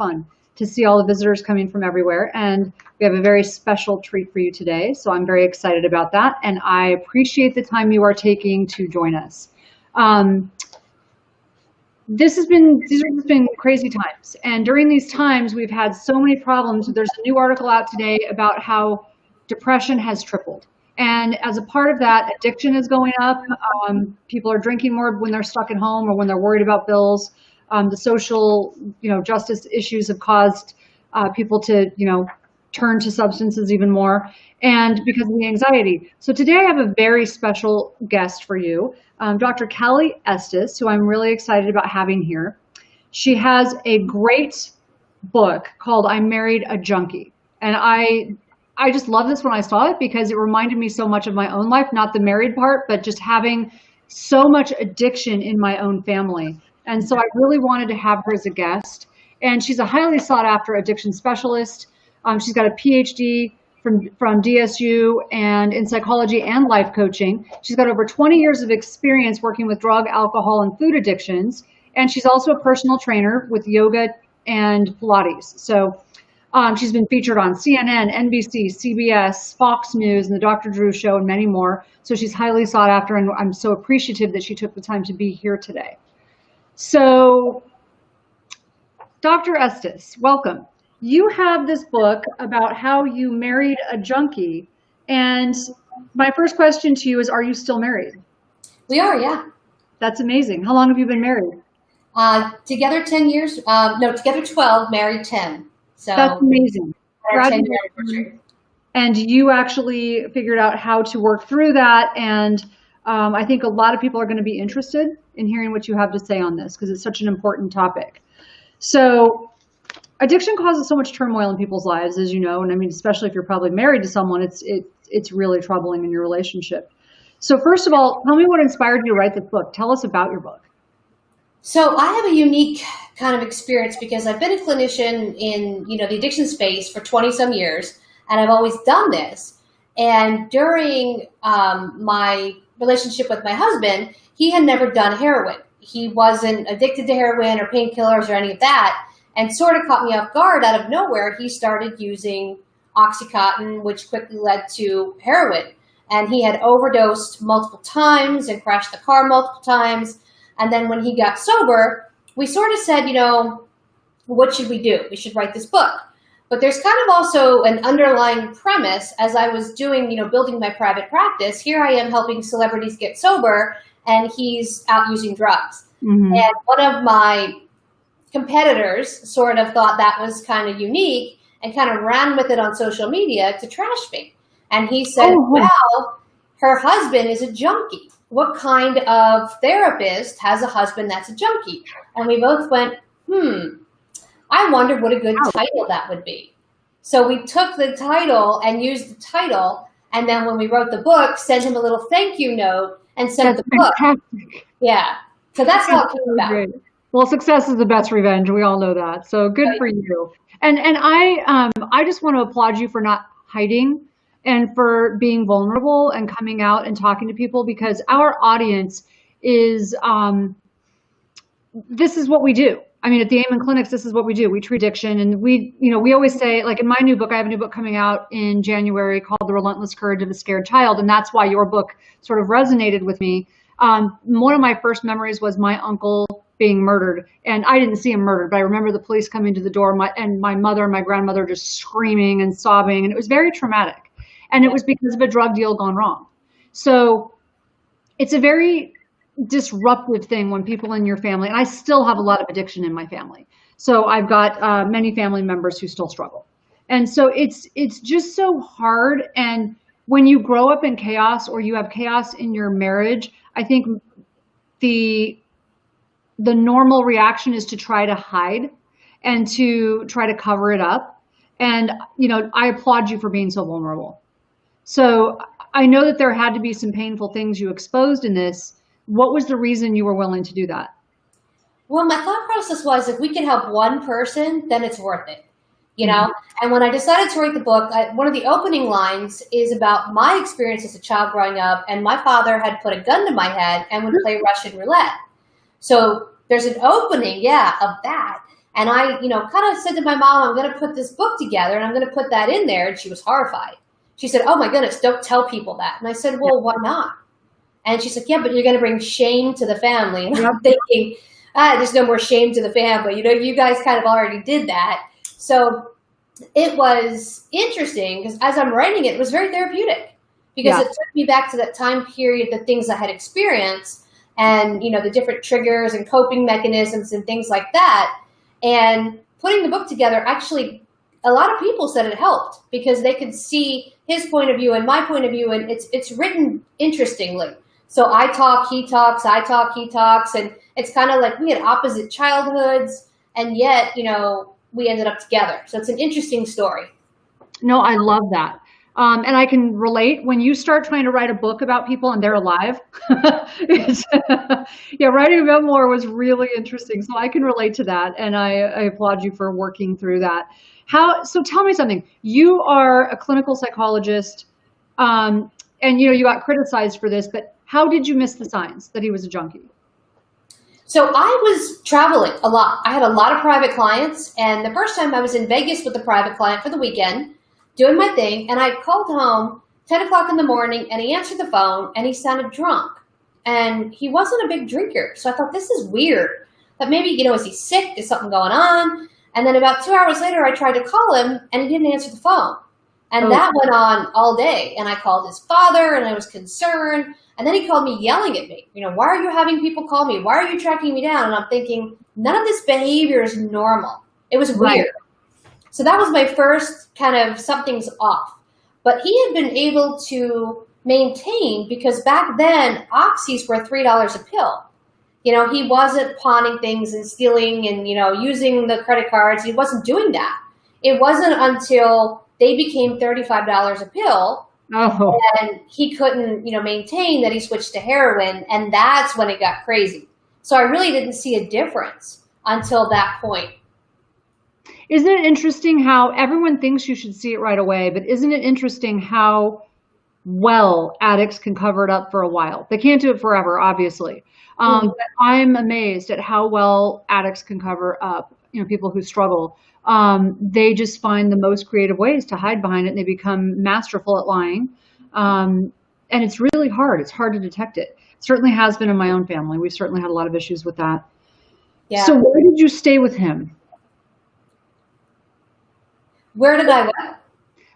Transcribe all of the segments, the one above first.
fun to see all the visitors coming from everywhere. And we have a very special treat for you today. So I'm very excited about that. And I appreciate the time you are taking to join us. These have just been crazy times. And during these times, we've had so many problems. There's a new article out today about how depression has tripled. And as a part of that, addiction is going up. People are drinking more when they're stuck at home or when they're worried about bills. The social, justice issues have caused people to, turn to substances even more, and because of the anxiety. So today I have a very special guest for you, Dr. Cali Estes, who I'm really excited about having here. She has a great book called I Married a Junkie. And I just love this when I saw it because it reminded me so much of my own life, not the married part, but just having so much addiction in my own family. And so I really wanted to have her as a guest. And she's a highly sought after addiction specialist. She's got a PhD from DSU and in psychology and life coaching. She's got over 20 years of experience working with drug, alcohol, and food addictions. And she's also a personal trainer with yoga and Pilates. So she's been featured on CNN, NBC, CBS, Fox News, and the Dr. Drew Show, and many more. So she's highly sought after, and I'm so appreciative that she took the time to be here today. So, Dr. Estes, welcome. You have this book about how you married a junkie. And my first question to you is, are you still married? We are, yeah. That's amazing. How long have you been married? Together 10 years. Together 12, married 10. So that's amazing. Congratulations. And you actually figured out how to work through that. And I think a lot of people are going to be interested in hearing what you have to say on this because it's such an important topic. So addiction causes so much turmoil in people's lives, as you know. And I mean, especially if you're probably married to someone, it's really troubling in your relationship. So first of all, tell me what inspired you to write this book. Tell us about your book. So I have a unique kind of experience because I've been a clinician in, the addiction space for 20 some years, and I've always done this. And during my relationship with my husband, he had never done heroin. He wasn't addicted to heroin or painkillers or any of that, and sort of caught me off guard. Out of nowhere, he started using Oxycontin, which quickly led to heroin. And he had overdosed multiple times and crashed the car multiple times. And then when he got sober, we sort of said, what should we do? We should write this book. But there's kind of also an underlying premise as I was doing, building my private practice. Here I am helping celebrities get sober and he's out using drugs. Mm-hmm. And one of my competitors sort of thought that was kind of unique and kind of ran with it on social media to trash me. And he said, well, her husband is a junkie. What kind of therapist has a husband that's a junkie? And we both went, I wonder what a good title that would be. So we took the title and used the title. And then when we wrote the book, sent him a little thank you note and sent the book. Fantastic. Yeah. So that's how it came about. Great. Well, success is the best revenge. We all know that. So good for you. And I just want to applaud you for not hiding and for being vulnerable and coming out and talking to people, because our audience is, this is what we do. I mean, at the Amen Clinics, this is what we do. We treat addiction, and we always say, like in my new book, I have a new book coming out in January called The Relentless Courage of a Scared Child. And that's why your book sort of resonated with me. One of my first memories was my uncle being murdered, and I didn't see him murdered, but I remember the police coming to the door, and my mother and my grandmother just screaming and sobbing. And it was very traumatic. And it was because of a drug deal gone wrong. So it's a very disruptive thing when people in your family, and I still have a lot of addiction in my family. So I've got many family members who still struggle. And so it's just so hard. And when you grow up in chaos or you have chaos in your marriage, I think the normal reaction is to try to hide and to try to cover it up. And, I applaud you for being so vulnerable. So I know that there had to be some painful things you exposed in this. What was the reason you were willing to do that? Well, my thought process was if we can help one person, then it's worth it, And when I decided to write the book, one of the opening lines is about my experience as a child growing up. And my father had put a gun to my head and would play Russian roulette. So there's an opening, of that. And I, kind of said to my mom, I'm going to put this book together and I'm going to put that in there. And she was horrified. She said, oh my goodness, don't tell people that. And I said, well, why not? And she's like, yeah, but you're going to bring shame to the family. And I'm thinking, there's no more shame to the family. You guys kind of already did that. So it was interesting because as I'm writing it, it was very therapeutic because it took me back to that time period, the things I had experienced and, the different triggers and coping mechanisms and things like that. And putting the book together, actually, a lot of people said it helped because they could see his point of view and my point of view, and it's written interestingly. So I talk, he talks, I talk, he talks, and it's kind of like we had opposite childhoods, and yet, we ended up together. So it's an interesting story. No, I love that. And I can relate when you start trying to write a book about people and they're alive. Writing a memoir was really interesting. So I can relate to that. And I applaud you for working through that. So tell me something. You are a clinical psychologist and you got criticized for this, but how did you miss the signs that he was a junkie? So I was traveling a lot. I had a lot of private clients. And the first time I was in Vegas with a private client for the weekend, doing my thing, and I called home 10 o'clock in the morning, and he answered the phone, and he sounded drunk. And he wasn't a big drinker, so I thought, this is weird. But maybe, is he sick? Is something going on? And then about 2 hours later, I tried to call him, and he didn't answer the phone. And that went on all day. And I called his father, and I was concerned. And then he called me yelling at me. Why are you having people call me? Why are you tracking me down? And I'm thinking, none of this behavior is normal. It was weird. So that was my first kind of something's off. But he had been able to maintain because back then oxys were $3 a pill. He wasn't pawning things and stealing and, using the credit cards. He wasn't doing that. It wasn't until they became $35 a pill and he couldn't, maintain that he switched to heroin. And that's when it got crazy. So I really didn't see a difference until that point. Isn't it interesting how everyone thinks you should see it right away, but isn't it interesting how well addicts can cover it up for a while? They can't do it forever, obviously. But I'm amazed at how well addicts can cover up, people who struggle. They just find the most creative ways to hide behind it, and they become masterful at lying. And it's really hard. It's hard to detect it. It certainly has been in my own family. We've certainly had a lot of issues with that. Yeah. So why did you stay with him? Where did I go?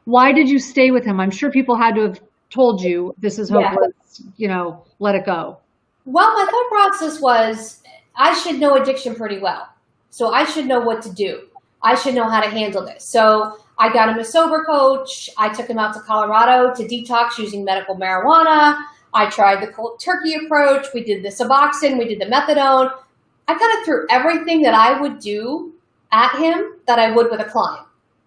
Why did you stay with him? I'm sure people had to have told you this is hopeless, let it go. Well, my thought process was I should know addiction pretty well. So I should know what to do. I should know how to handle this. So I got him a sober coach. I took him out to Colorado to detox using medical marijuana. I tried the cold turkey approach. We did the Suboxone. We did the methadone. I kind of threw everything that I would do at him that I would with a client.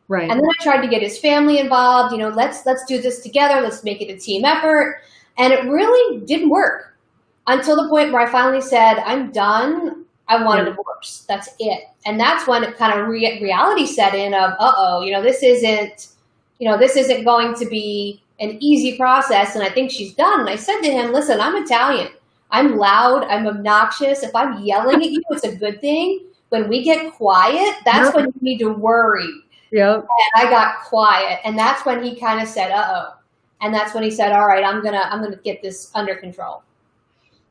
Right. And then I tried to get his family involved. Let's do this together. Let's make it a team effort. And it really didn't work until the point where I finally said, I'm done. I want a divorce. That's it. And that's when it kind of reality set in of, this isn't going to be an easy process. And I think she's done. And I said to him, listen, I'm Italian. I'm loud. I'm obnoxious. If I'm yelling at you, it's a good thing. When we get quiet, that's when you need to worry. Yeah. And I got quiet, and that's when he kind of said, and that's when he said, all right, I'm gonna get this under control.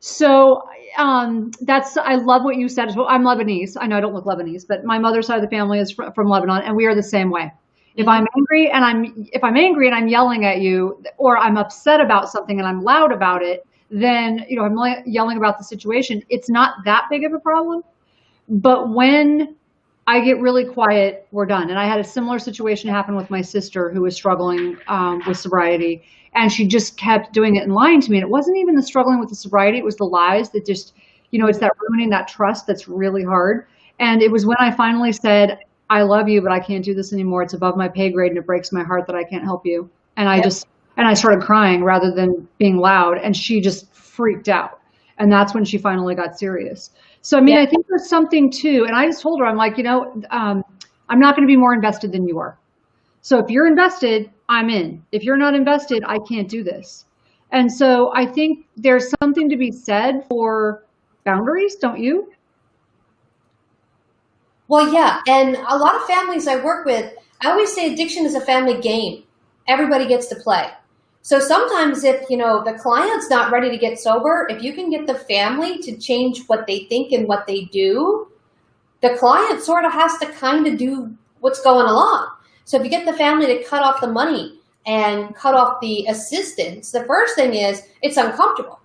So I love what you said as well. I'm Lebanese. I know I don't look Lebanese, but my mother's side of the family is from Lebanon, and we are the same way. If I'm angry and I'm yelling at you, or I'm upset about something and I'm loud about it, then I'm yelling about the situation. It's not that big of a problem. But when I get really quiet, we're done. And I had a similar situation happen with my sister who was struggling with sobriety, and she just kept doing it and lying to me. And it wasn't even the struggling with the sobriety. It was the lies that just, it's that ruining that trust that's really hard. And it was when I finally said, I love you, but I can't do this anymore. It's above my pay grade and it breaks my heart that I can't help you. And I started crying rather than being loud, and she just freaked out. And that's when she finally got serious. So, I think there's something too. And I just told her, I'm like, I'm not going to be more invested than you are. So if you're invested, I'm in. If you're not invested, I can't do this. And so I think there's something to be said for boundaries, don't you? Well, yeah. And a lot of families I work with, I always say addiction is a family game. Everybody gets to play. So sometimes if, the client's not ready to get sober, if you can get the family to change what they think and what they do, the client sort of has to kind of do what's going along. So if you get the family to cut off the money and cut off the assistance, the first thing is it's uncomfortable.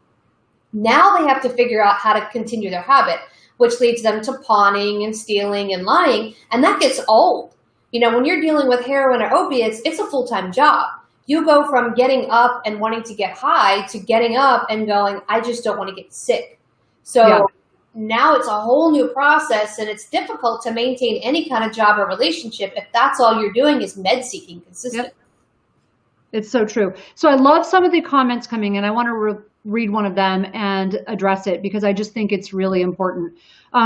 Now they have to figure out how to continue their habit, which leads them to pawning and stealing and lying. And that gets old. When you're dealing with heroin or opiates, it's a full-time job. You go from getting up and wanting to get high to getting up and going, I just don't want to get sick. So yeah. Now it's a whole new process, and it's difficult to maintain any kind of job or relationship if that's all you're doing is med seeking consistently. Yep. It's so true. So I love some of the comments coming in. I want to read one of them and address it because I just think it's really important.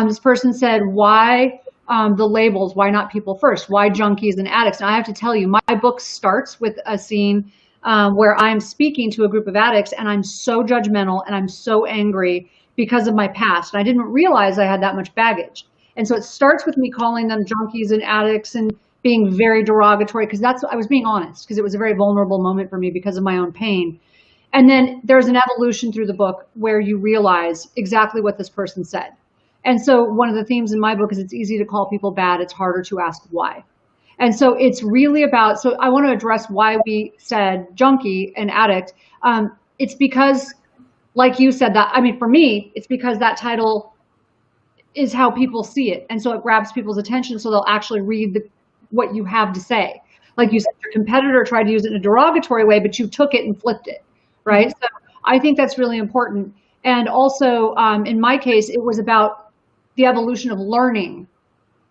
This person said, why the labels? Why not people first? Why junkies and addicts? And I have to tell you, my book starts with a scene where I'm speaking to a group of addicts, and I'm so judgmental and I'm so angry because of my past. And I didn't realize I had that much baggage. And so it starts with me calling them junkies and addicts and being very derogatory, because I was being honest, because it was a very vulnerable moment for me because of my own pain. And then there's an evolution through the book where you realize exactly what this person said. And so one of the themes in my book is it's easy to call people bad. It's harder to ask why. And so it's really about, so I want to address why we said junkie and addict. It's because, like you said, for me, it's because that title is how people see it. And so it grabs people's attention, so they'll actually read what you have to say. Like you said, your competitor tried to use it in a derogatory way, but you took it and flipped it, right? So I think that's really important. And also, in my case, it was about the evolution of learning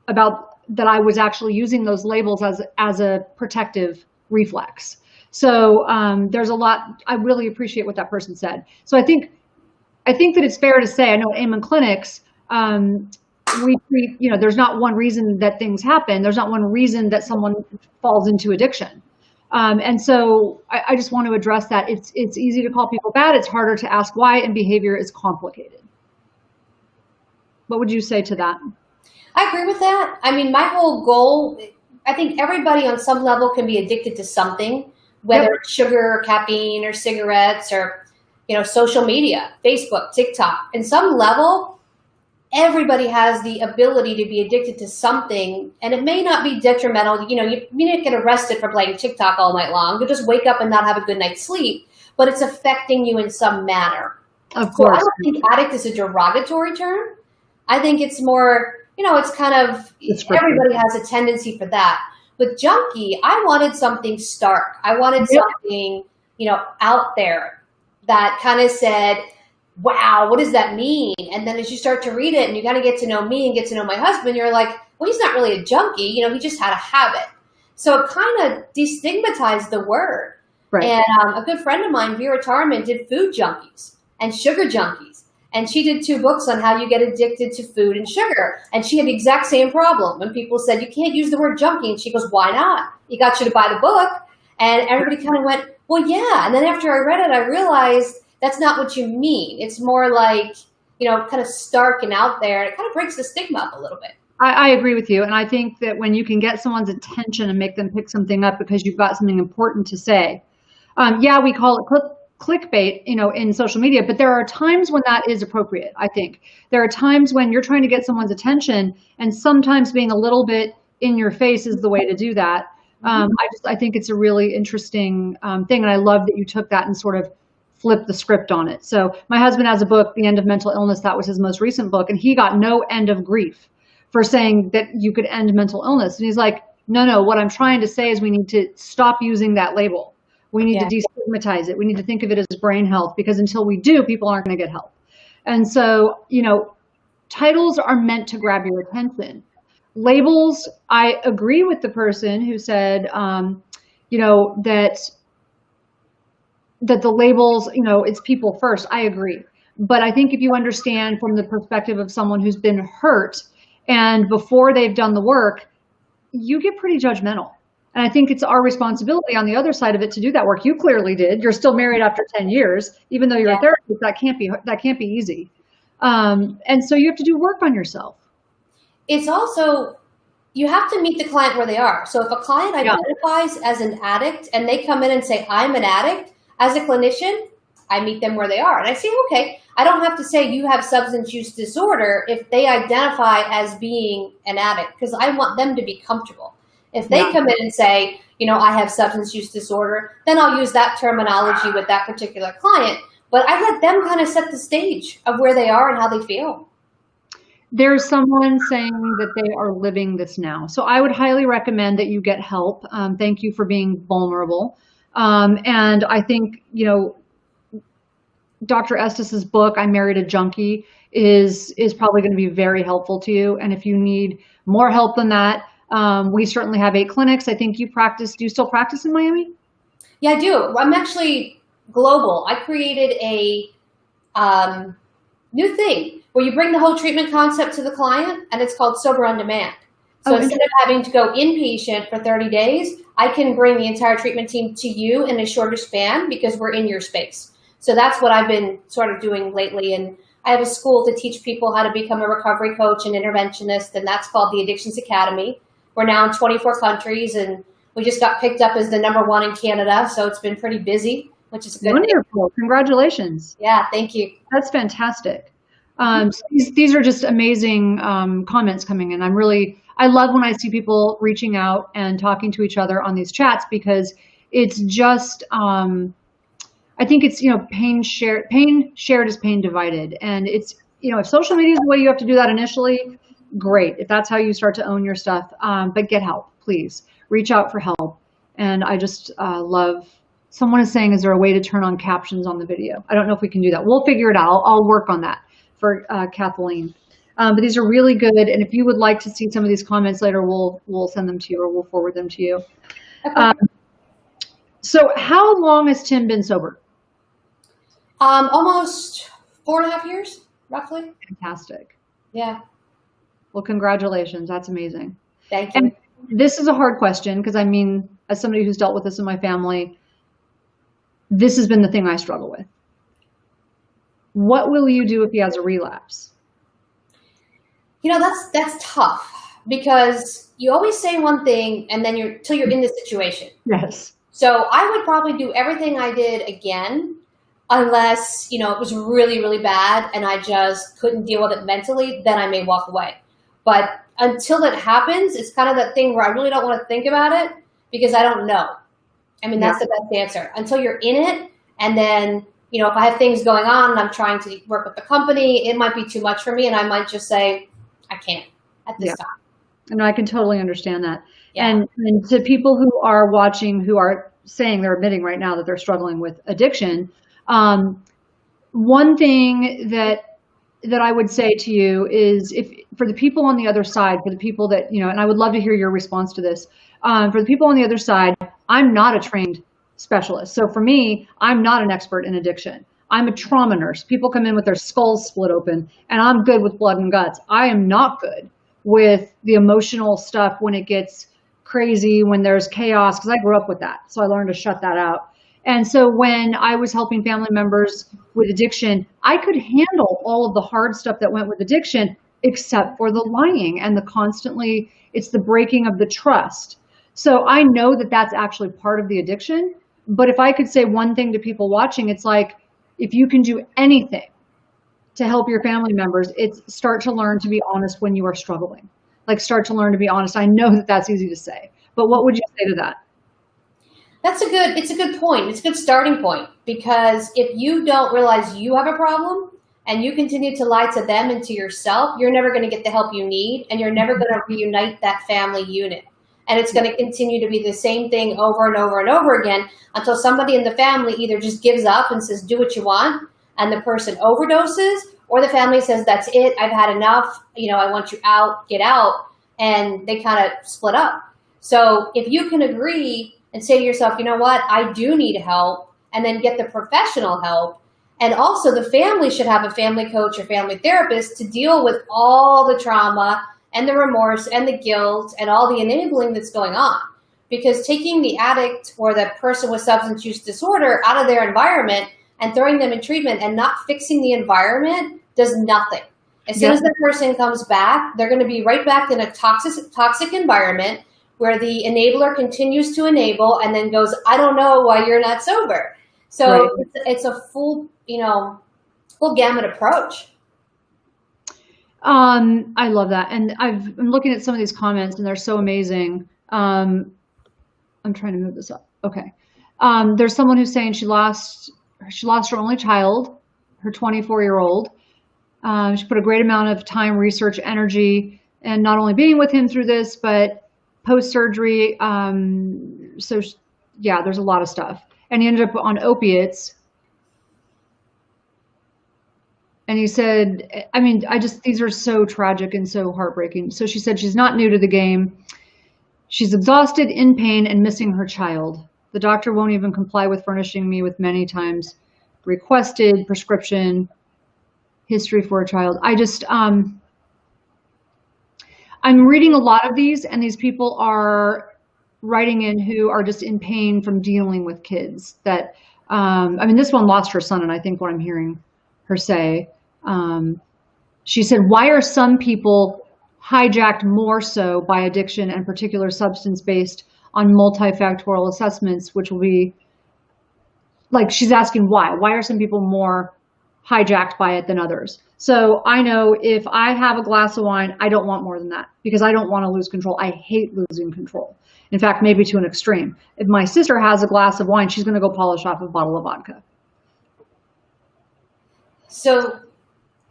about that I was actually using those labels as a protective reflex. So there's a lot. I really appreciate what that person said. So I think that it's fair to say, I know at Amen Clinics, we treat, there's not one reason that things happen. There's not one reason that someone falls into addiction. And so I just want to address that. It's easy to call people bad. It's harder to ask why, and behavior is complicated. What would you say to that? I agree with that. My whole goal, I think everybody on some level can be addicted to something, whether it's sugar or caffeine or cigarettes or, social media, Facebook, TikTok. In some level, everybody has the ability to be addicted to something, and it may not be detrimental. You may not get arrested for playing TikTok all night long. You'll just wake up and not have a good night's sleep, but it's affecting you in some manner. Of course. So I don't think addict is a derogatory term. I think it's more, it's kind of, everybody has a tendency for that. With junkie, I wanted something stark. I wanted something, out there that kind of said, wow, what does that mean? And then as you start to read it and you kind of get to know me and get to know my husband, you're like, well, he's not really a junkie. He just had a habit. So it kind of destigmatized the word. Right. And a good friend of mine, Vera Tarman, did food junkies and sugar junkies. And she did 2 books on how you get addicted to food and sugar. And she had the exact same problem. When people said, you can't use the word junkie. And she goes, why not? You got you to buy the book. And everybody kind of went, well, yeah. And then after I read it, I realized that's not what you mean. It's more like, kind of stark and out there. It kind of breaks the stigma up a little bit. I agree with you. And I think that when you can get someone's attention and make them pick something up because you've got something important to say. We call it clickbait, in social media, but there are times when that is appropriate. I think there are times when you're trying to get someone's attention, and sometimes being a little bit in your face is the way to do that. I think it's a really interesting thing, and I love that you took that and sort of flipped the script on it. So my husband has a book, The End of Mental Illness. That was his most recent book, and he got no end of grief for saying that you could end mental illness. And he's like, no, what I'm trying to say is we need to stop using that label. We need to destigmatize it. We need to think of it as brain health, because until we do, people aren't going to get help. And so, titles are meant to grab your attention. Labels, I agree with the person who said, that the labels, it's people first. I agree. But I think if you understand from the perspective of someone who's been hurt and before they've done the work, you get pretty judgmental. And I think it's our responsibility on the other side of it to do that work. You clearly did. You're still married after 10 years, even though you're a therapist. That can't be easy. And so you have to do work on yourself. it's also, you have to meet the client where they are. So if a client identifies as an addict and they come in and say, I'm an addict, as a clinician, I meet them where they are. And I say, okay, I don't have to say you have substance use disorder if they identify as being an addict, because I want them to be comfortable. If they come in and say, I have substance use disorder, then I'll use that terminology with that particular client. But I let them kind of set the stage of where they are and how they feel. There's someone saying that they are living this now. So I would highly recommend that you get help. Thank you for being vulnerable. And I think, Dr. Estes's book, I Married a Junkie, is probably going to be very helpful to you. And if you need more help than that, we certainly have 8 clinics. I think do you still practice in Miami? Yeah, I do. I'm actually global. I created a new thing where you bring the whole treatment concept to the client, and it's called Sober on Demand. So instead of having to go inpatient for 30 days, I can bring the entire treatment team to you in a shorter span because we're in your space. So that's what I've been sort of doing lately. And I have a school to teach people how to become a recovery coach and interventionist, and that's called the Addictions Academy. We're now in 24 countries, and we just got picked up as the #1 in Canada. So it's been pretty busy, which is good. Wonderful. Congratulations. Yeah, thank you. That's fantastic. So these are just amazing comments coming in. I love when I see people reaching out and talking to each other on these chats, because it's just, I think it's, pain shared is pain divided. And it's, if social media is the way you have to do that initially, great. If that's how you start to own your stuff, but get help, please. Reach out for help. And I just love, someone is saying, is there a way to turn on captions on the video? I don't know if we can do that. We'll figure it out. I'll work on that for Kathleen. But these are really good. And if you would like to see some of these comments later, we'll send them to you, or we'll forward them to you. Okay. So how long has Tim been sober? Almost 4.5 years, roughly. Fantastic. Yeah. Well, congratulations. That's amazing. Thank you. And this is a hard question, because as somebody who's dealt with this in my family, this has been the thing I struggle with. What will you do if he has a relapse? That's tough, because you always say one thing and then till you're in the situation. Yes. So I would probably do everything I did again, unless, it was really, really bad and I just couldn't deal with it mentally, then I may walk away. But until that happens, it's kind of that thing where I really don't want to think about it because I don't know. That's the best answer. Until you're in it, and then, if I have things going on and I'm trying to work with the company, it might be too much for me, and I might just say, I can't at this time. And I can totally understand that. Yeah. And to people who are watching, who are saying, they're admitting right now that they're struggling with addiction, one thing that I would say to you is, for the people on the other side, for the people that, and I would love to hear your response to this, for the people on the other side, I'm not a trained specialist. So for me, I'm not an expert in addiction. I'm a trauma nurse. People come in with their skulls split open, and I'm good with blood and guts. I am not good with the emotional stuff when it gets crazy, when there's chaos, because I grew up with that. So I learned to shut that out. And so when I was helping family members with addiction, I could handle all of the hard stuff that went with addiction, except for the lying and it's the breaking of the trust. So I know that that's actually part of the addiction. But if I could say one thing to people watching, it's like, if you can do anything to help your family members, it's start to learn to be honest when you are struggling. Start to learn to be honest. I know that that's easy to say, but what would you say to that? It's a good point. It's a good starting point, because if you don't realize you have a problem and you continue to lie to them and to yourself, you're never going to get the help you need, and you're never going to reunite that family unit. And it's going to continue to be the same thing over and over and over again until somebody in the family either just gives up and says, do what you want, and the person overdoses, or the family says, that's it, I've had enough, I want you out, get out, and they kind of split up. So if you can agree and say to yourself, you know what, I do need help, and then get the professional help. And also the family should have a family coach or family therapist to deal with all the trauma and the remorse and the guilt and all the enabling that's going on. Because taking the addict or the person with substance use disorder out of their environment and throwing them in treatment and not fixing the environment does nothing. As soon as that person comes back, they're going to be right back in a toxic environment where the enabler continues to enable and then goes, I don't know why you're not sober. So it's a full gamut approach. I love that. And I'm looking at some of these comments and they're so amazing. I'm trying to move this up. Okay. There's someone who's saying she lost her only child, her 24-year-old. She put a great amount of time, research, energy, and not only being with him through this, but post-surgery. So yeah, there's a lot of stuff. And he ended up on opiates. And he said, I mean, these are so tragic and so heartbreaking. So she said she's not new to the game. She's exhausted, in pain, and missing her child. The doctor won't even comply with furnishing me with many times requested prescription history for a child. I'm reading a lot of these, and these people are writing in who are just in pain from dealing with kids that, I mean, this one lost her son, and I think what I'm hearing her say, she said, why are some people hijacked more so by addiction and particular substance based on multifactorial assessments, which will be like, she's asking why are some people more hijacked by it than others? So I know if I have a glass of wine, I don't want more than that because I don't want to lose control. I hate losing control. In fact, maybe to an extreme. If my sister has a glass of wine, she's going to go polish off a bottle of vodka. So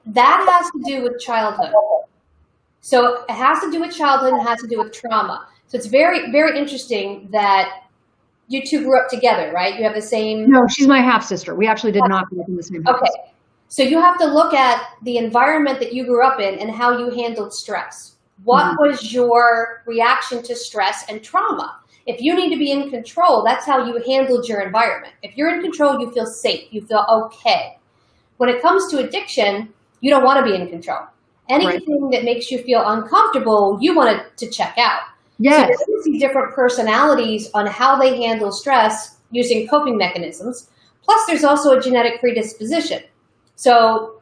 that has to do with childhood. So it has to do with childhood and it has to do with trauma. So it's very, very interesting that you two grew up together, right? You have the same... No, she's my half-sister. We actually did not grow up in the same house. Okay. So you have to look at the environment that you grew up in and how you handled stress. What was your reaction to stress and trauma? If you need to be in control, that's how you handled your environment. If you're in control, you feel safe. You feel okay. When it comes to addiction, you don't want to be in control. Anything that makes you feel uncomfortable, you want to check out. Yes. So you see different personalities on how they handle stress using coping mechanisms. Plus, there's also a genetic predisposition. So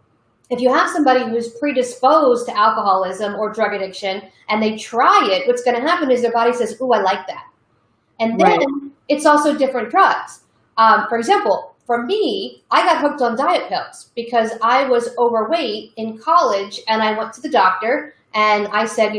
if you have somebody who's predisposed to alcoholism or drug addiction and they try it, what's going to happen is their body says, ooh, I like that. And then it's also different drugs. For example, for me, I got hooked on diet pills because I was overweight in college and I went to the doctor and I said,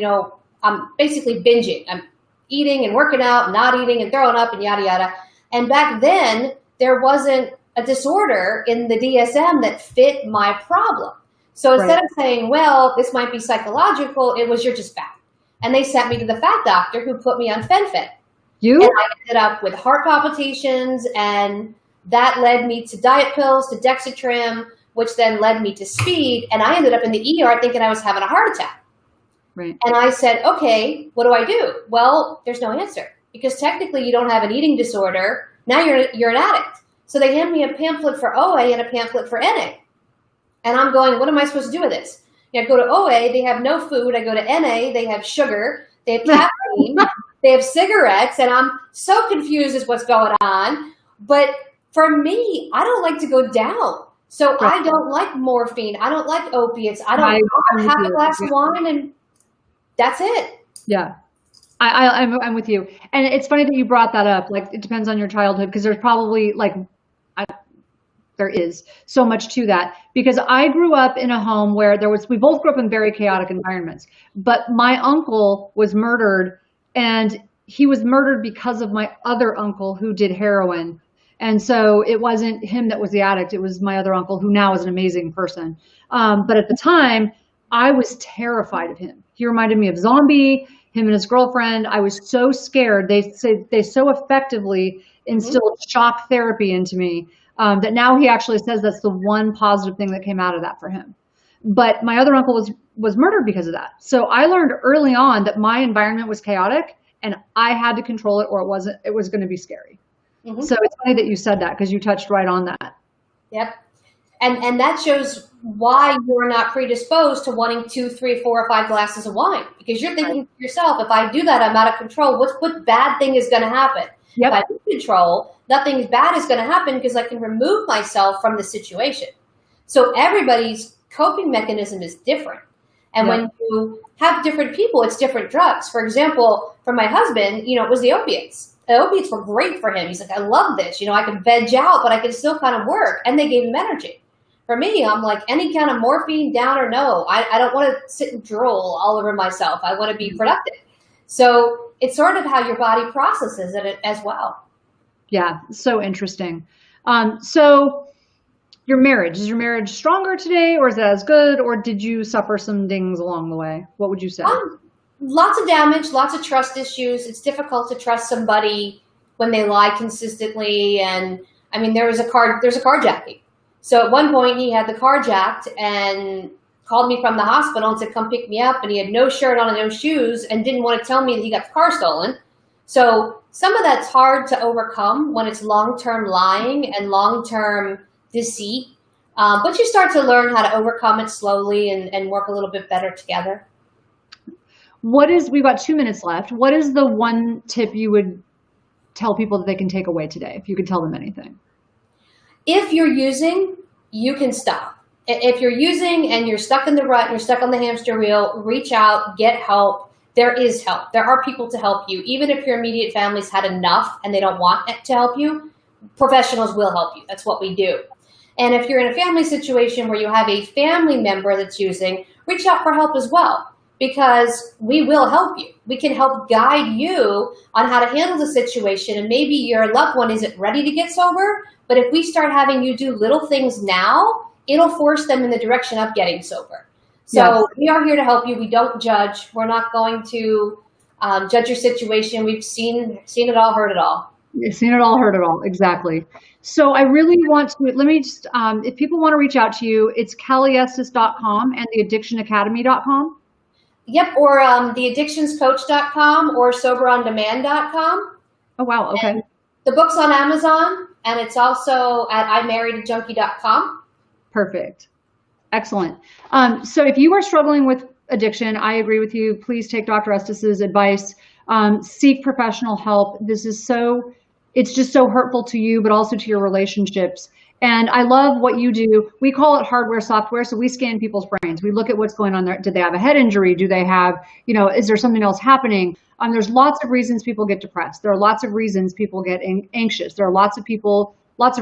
I'm basically binging. I'm eating and working out, not eating and throwing up and yada, yada. And back then, there wasn't a disorder in the DSM that fit my problem. So instead of saying, well, this might be psychological, it was you're just fat. And they sent me to the fat doctor who put me on fen-phen. And I ended up with heart palpitations, and that led me to diet pills, to Dexatrim, which then led me to speed. And I ended up in the ER thinking I was having a heart attack. Right. And I said, okay, what do I do? Well, there's no answer because technically you don't have an eating disorder. Now you're an addict. So they hand me a pamphlet for OA and a pamphlet for NA. And I'm going, what am I supposed to do with this? I go to OA, they have no food. I go to NA, they have sugar, they have caffeine, they have cigarettes, and I'm so confused as what's going on. But for me, I don't like to go down. So I don't like morphine. I don't like opiates. I don't have a glass of wine and that's it. Yeah. I'm with you. And it's funny that you brought that up. Like, it depends on your childhood because there's probably there is so much to that because I grew up in a home where we both grew up in very chaotic environments, but my uncle was murdered and he was murdered because of my other uncle who did heroin. And so it wasn't him that was the addict. It was my other uncle who now is an amazing person. But at the time I was terrified of him. He reminded me of Zombie, him and his girlfriend. I was so scared. They so effectively instilled shock therapy into me that now he actually says that's the one positive thing that came out of that for him. But my other uncle was murdered because of that. So I learned early on that my environment was chaotic and I had to control it or it was going to be scary. So it's funny that you said that because you touched right on that. Yep. And that shows why you're not predisposed to wanting 2, 3, 4, or 5 glasses of wine because you're thinking to yourself, if I do that, I'm out of control. What bad thing is going to happen? If I'm in control, nothing bad is going to happen because I can remove myself from the situation. So everybody's coping mechanism is different. And Yeah. when you have different people, it's different drugs. For example, for my husband, it was the opiates. The opiates were great for him. He's like, I love this. I can veg out, but I can still kind of work. And they gave him energy. For me, I'm like, any kind of morphine, down or no. I don't want to sit and drool all over myself. I want to be productive. So it's sort of how your body processes it as well. Yeah, so interesting. So your marriage, is your marriage stronger today, or is it as good, or did you suffer some dings along the way? What would you say? Lots of damage, lots of trust issues. It's difficult to trust somebody when they lie consistently. And I mean, there's a carjacking. So at one point he had the car jacked and called me from the hospital and said, come pick me up. And he had no shirt on and no shoes and didn't want to tell me that he got the car stolen. So some of that's hard to overcome when it's long-term lying and long-term deceit. But you start to learn how to overcome it slowly and work a little bit better together. We've got 2 minutes left. What is the one tip you would tell people that they can take away today, if you could tell them anything? If you're using, you can stop. If you're using and you're stuck in the rut, you're stuck on the hamster wheel, reach out, get help. There is help. There are people to help you. Even if your immediate family's had enough and they don't want to help you, professionals will help you. That's what we do. And if you're in a family situation where you have a family member that's using, reach out for help as well, because we will help you. We can help guide you on how to handle the situation. And maybe your loved one isn't ready to get sober, but if we start having you do little things now, it'll force them in the direction of getting sober. So yes, we are here to help you. We don't judge. We're not going to judge your situation. We've seen it all, heard it all. You've seen it all, heard it all. Exactly. So I really want to, let me just, if people want to reach out to you, it's CaliEstes.com and theaddictionacademy.com. Yep, or theaddictionscoach.com or soberondemand.com. Oh, wow. Okay. And the book's on Amazon, and it's also at imarriedajunkie.com. Perfect. Excellent. So if you are struggling with addiction, I agree with you. Please take Dr. Estes' advice. Seek professional help. It's just so hurtful to you, but also to your relationships. And I love what you do. We call it hardware, software. So we scan people's brains. We look at what's going on there. Did they have a head injury? Do they have, is there something else happening? There's lots of reasons people get depressed. There are lots of reasons people get anxious. There are lots of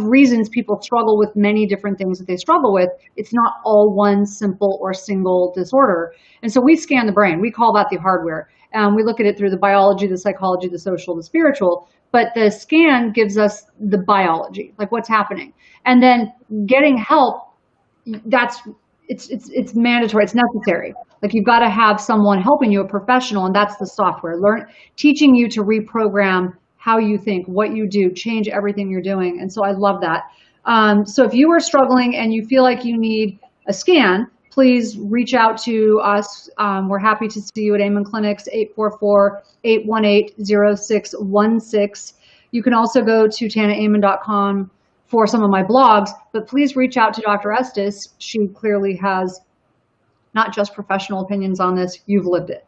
reasons people struggle with many different things that they struggle with. It's not all one simple or single disorder. And so we scan the brain. We call that the hardware. We look at it through the biology, the psychology, the social, the spiritual. But the scan gives us the biology, like what's happening. And then getting help, it's mandatory, it's necessary. Like you've got to have someone helping you, a professional, and that's the software. Teaching you to reprogram how you think, what you do, change everything you're doing. And so I love that. So if you are struggling and you feel like you need a scan, please reach out to us. We're happy to see you at Amen Clinics, 844-818-0616. You can also go to TanaAmen.com for some of my blogs, but please reach out to Dr. Estes. She clearly has not just professional opinions on this, you've lived it.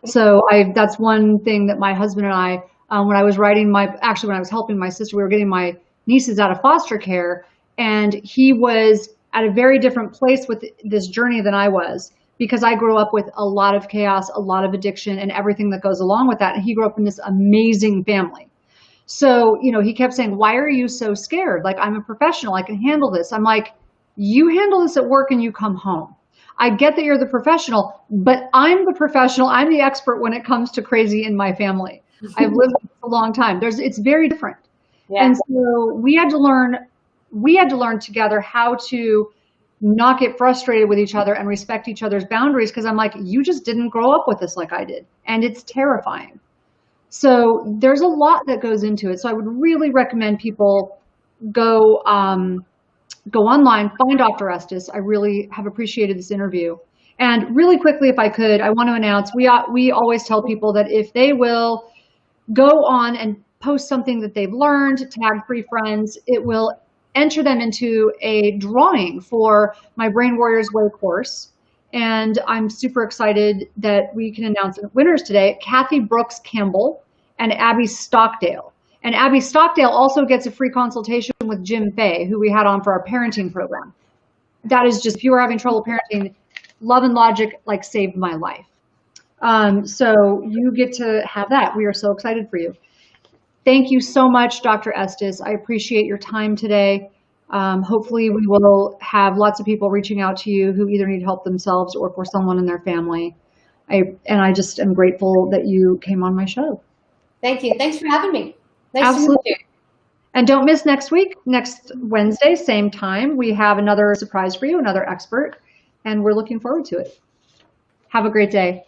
So that's one thing that my husband and I, when I was when I was helping my sister, we were getting my nieces out of foster care, and he was at a very different place with this journey than I was, because I grew up with a lot of chaos, a lot of addiction, and everything that goes along with that. And he grew up in this amazing family. So, he kept saying, why are you so scared? Like, I'm a professional, I can handle this. I'm like, you handle this at work and you come home. I get that you're the professional, but I'm the professional. I'm the expert when it comes to crazy in my family. I've lived with it a long time. It's very different. Yeah. And so we had to learn together how to not get frustrated with each other and respect each other's boundaries. Cause I'm like, you just didn't grow up with this like I did. And it's terrifying. So there's a lot that goes into it. So I would really recommend people go online, find Dr. Estes. I really have appreciated this interview. And really quickly, if I could, I want to announce, we always tell people that if they will go on and post something that they've learned, tag 3 friends, it will enter them into a drawing for my Brain Warriors Way course. And I'm super excited that we can announce winners today, Kathy Brooks Campbell and Abby Stockdale. And Abby Stockdale also gets a free consultation with Jim Fay, who we had on for our parenting program. that is just, if you are having trouble parenting, Love and Logic like saved my life. So you get to have that. We are so excited for you. Thank you so much, Dr. Estes. I appreciate your time today. Hopefully we will have lots of people reaching out to you who either need help themselves or for someone in their family. I just am grateful that you came on my show. Thank you. Thanks for having me. Nice Absolutely. to meet you. And don't miss next week, next Wednesday, same time. We have another surprise for you, another expert, and we're looking forward to it. Have a great day.